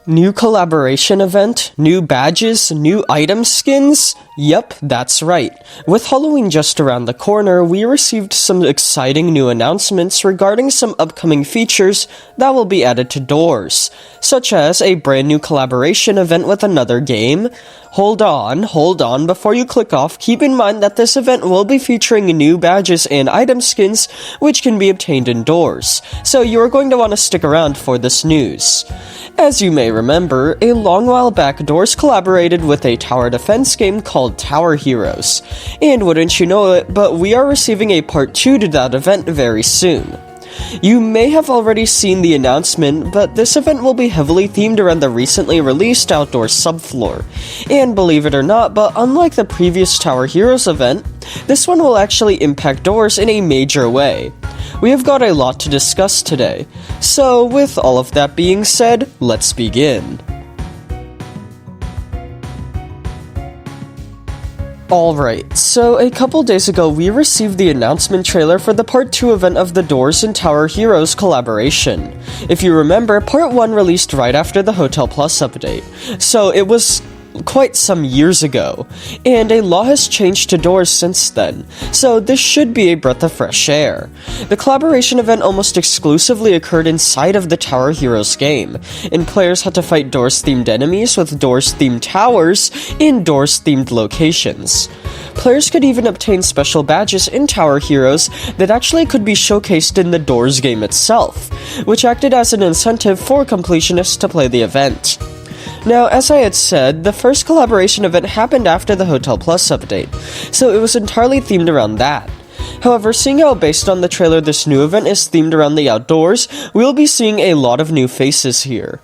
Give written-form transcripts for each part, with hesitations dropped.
New collaboration event? New badges? New item skins? Yep, that's right. With Halloween just around the corner, we received some exciting new announcements regarding some upcoming features that will be added to doors, such as a brand new collaboration event with another game. Hold on, before you click off, keep in mind that this event will be featuring new badges and item skins which can be obtained indoors, so you are going to want to stick around for this news. As you may remember, a long while back, Doors collaborated with a tower defense game called Tower Heroes, and wouldn't you know it, but we are receiving a part 2 to that event very soon. You may have already seen the announcement, but this event will be heavily themed around the recently released outdoor subfloor. And believe it or not, but unlike the previous Tower Heroes event, this one will actually impact Doors in a major way. We have got a lot to discuss today, so with all of that being said, let's begin. Alright, so a couple days ago we received the announcement trailer for the Part 2 event of the Doors and Tower Heroes collaboration. If you remember, Part 1 released right after the Hotel Plus update, so it was quite some years ago, and a lot has changed to Doors since then, so this should be a breath of fresh air. The collaboration event almost exclusively occurred inside of the Tower Heroes game, and players had to fight Doors-themed enemies with Doors-themed towers in Doors-themed locations. Players could even obtain special badges in Tower Heroes that actually could be showcased in the Doors game itself, which acted as an incentive for completionists to play the event. Now, as I had said, the first collaboration event happened after the Hotel Plus update, so it was entirely themed around that. However, seeing how based on the trailer this new event is themed around the outdoors, we'll be seeing a lot of new faces here.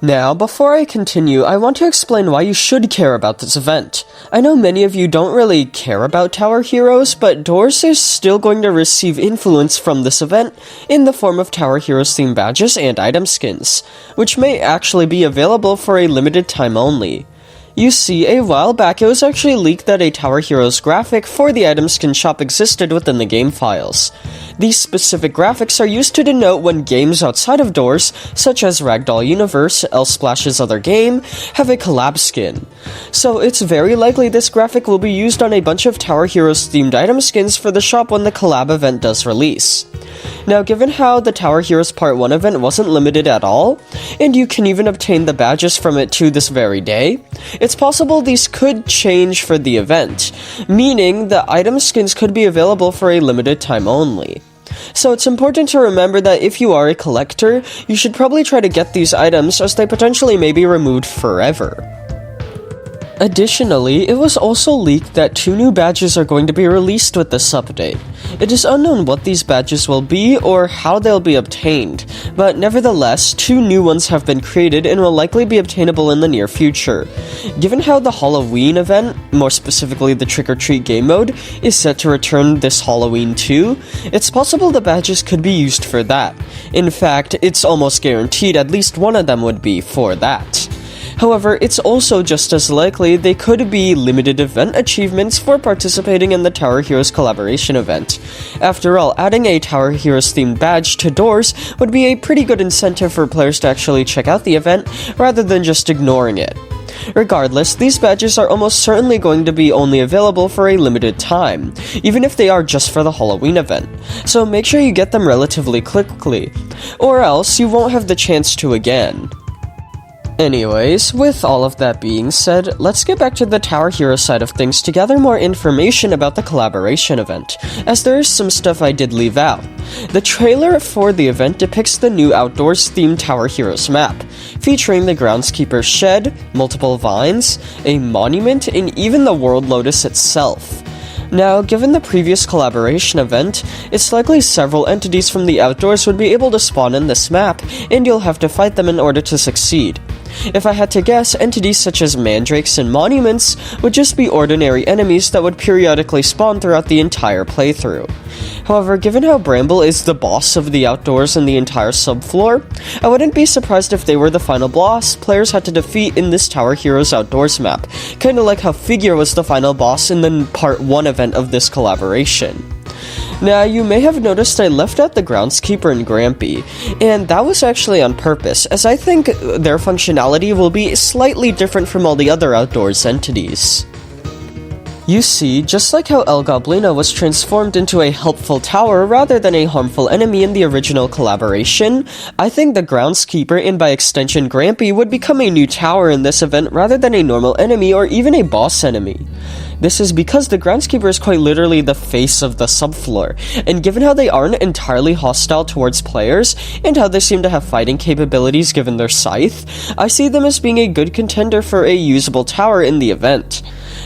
Now, before I continue, I want to explain why you should care about this event. I know many of you don't really care about Tower Heroes, but Doors is still going to receive influence from this event in the form of Tower Heroes themed badges and item skins, which may actually be available for a limited time only. You see, a while back it was actually leaked that a Tower Heroes graphic for the item skin shop existed within the game files. These specific graphics are used to denote when games outside of Doors, such as Ragdoll Universe, L-Splash's other game, have a collab skin. So it's very likely this graphic will be used on a bunch of Tower Heroes themed item skins for the shop when the collab event does release. Now, given how the Tower Heroes Part 1 event wasn't limited at all, and you can even obtain the badges from it to this very day, it's possible these could change for the event, meaning the item skins could be available for a limited time only. So it's important to remember that if you are a collector, you should probably try to get these items as they potentially may be removed forever. Additionally, it was also leaked that 2 new badges are going to be released with this update. It is unknown what these badges will be or how they'll be obtained, but nevertheless, 2 new ones have been created and will likely be obtainable in the near future. Given how the Halloween event, more specifically the trick-or-treat game mode, is set to return this Halloween too, it's possible the badges could be used for that. In fact, it's almost guaranteed at least one of them would be for that. However, it's also just as likely they could be limited event achievements for participating in the Tower Heroes collaboration event. After all, adding a Tower Heroes themed badge to Doors would be a pretty good incentive for players to actually check out the event rather than just ignoring it. Regardless, these badges are almost certainly going to be only available for a limited time, even if they are just for the Halloween event, so make sure you get them relatively quickly, or else you won't have the chance to again. Anyways, with all of that being said, let's get back to the Tower Hero side of things to gather more information about the collaboration event, as there is some stuff I did leave out. The trailer for the event depicts the new outdoors-themed Tower Heroes map, featuring the Groundskeeper's shed, multiple vines, a monument, and even the World Lotus itself. Now, given the previous collaboration event, it's likely several entities from the outdoors would be able to spawn in this map, and you'll have to fight them in order to succeed. If I had to guess, entities such as mandrakes and monuments would just be ordinary enemies that would periodically spawn throughout the entire playthrough. However, given how Bramble is the boss of the outdoors and the entire subfloor, I wouldn't be surprised if they were the final boss players had to defeat in this Tower Heroes outdoors map, kinda like how Figure was the final boss in the Part 1 event of this collaboration. Now, you may have noticed I left out the Groundskeeper and Grampy, and that was actually on purpose, as I think their functionality will be slightly different from all the other outdoors entities. You see, just like how El Goblino was transformed into a helpful tower rather than a harmful enemy in the original collaboration, I think the Groundskeeper and by extension Grampy would become a new tower in this event rather than a normal enemy or even a boss enemy. This is because the Groundskeeper is quite literally the face of the subfloor, and given how they aren't entirely hostile towards players, and how they seem to have fighting capabilities given their scythe, I see them as being a good contender for a usable tower in the event.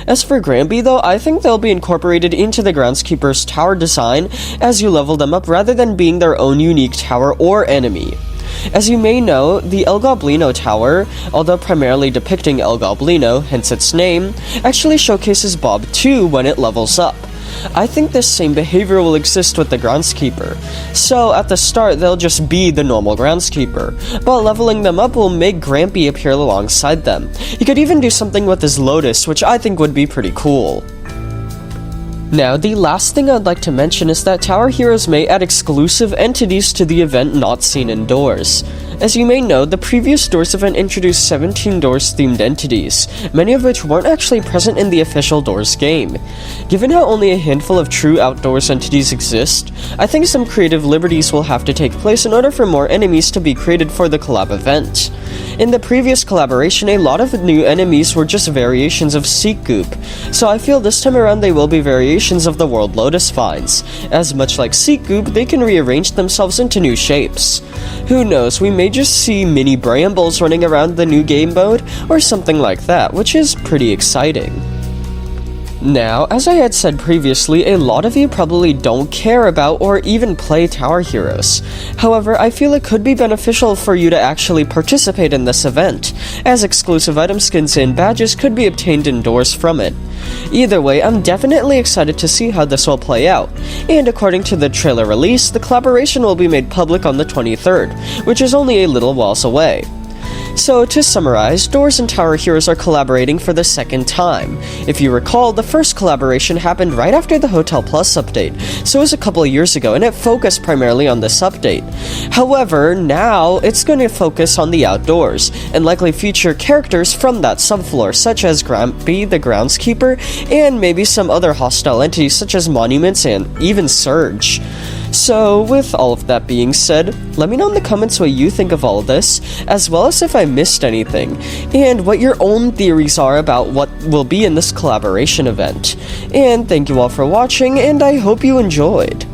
As for Grampy though, I think they'll be incorporated into the Groundskeeper's tower design as you level them up rather than being their own unique tower or enemy. As you may know, the El Goblino tower, although primarily depicting El Goblino, hence its name, actually showcases Bob too when it levels up. I think this same behavior will exist with the Groundskeeper. So, at the start, they'll just be the normal Groundskeeper, but leveling them up will make Grampy appear alongside them. He could even do something with his Lotus, which I think would be pretty cool. Now, the last thing I'd like to mention is that Tower Heroes may add exclusive entities to the event not seen indoors. As you may know, the previous Doors event introduced 17 Doors-themed entities, many of which weren't actually present in the official Doors game. Given how only a handful of true outdoors entities exist, I think some creative liberties will have to take place in order for more enemies to be created for the collab event. In the previous collaboration, a lot of new enemies were just variations of Seek Goop, so I feel this time around they will be variations of the World Lotus finds, as much like Seek Goop, they can rearrange themselves into new shapes. Who knows, we may just see mini brambles running around the new game mode, or something like that, which is pretty exciting. Now, as I had said previously, a lot of you probably don't care about or even play Tower Heroes. However, I feel it could be beneficial for you to actually participate in this event, as exclusive item skins and badges could be obtained indoors from it. Either way, I'm definitely excited to see how this will play out, and according to the trailer release, the collaboration will be made public on the 23rd, which is only a little whiles away. So, to summarize, Doors and Tower Heroes are collaborating for the second time. If you recall, the first collaboration happened right after the Hotel Plus update, so it was a couple of years ago, and it focused primarily on this update. However, now it's going to focus on the outdoors, and likely feature characters from that subfloor, such as Grampy, the Groundskeeper, and maybe some other hostile entities such as Monuments and even Surge. So, with all of that being said, let me know in the comments what you think of all of this, as well as if I missed anything, and what your own theories are about what will be in this collaboration event. And thank you all for watching, and I hope you enjoyed.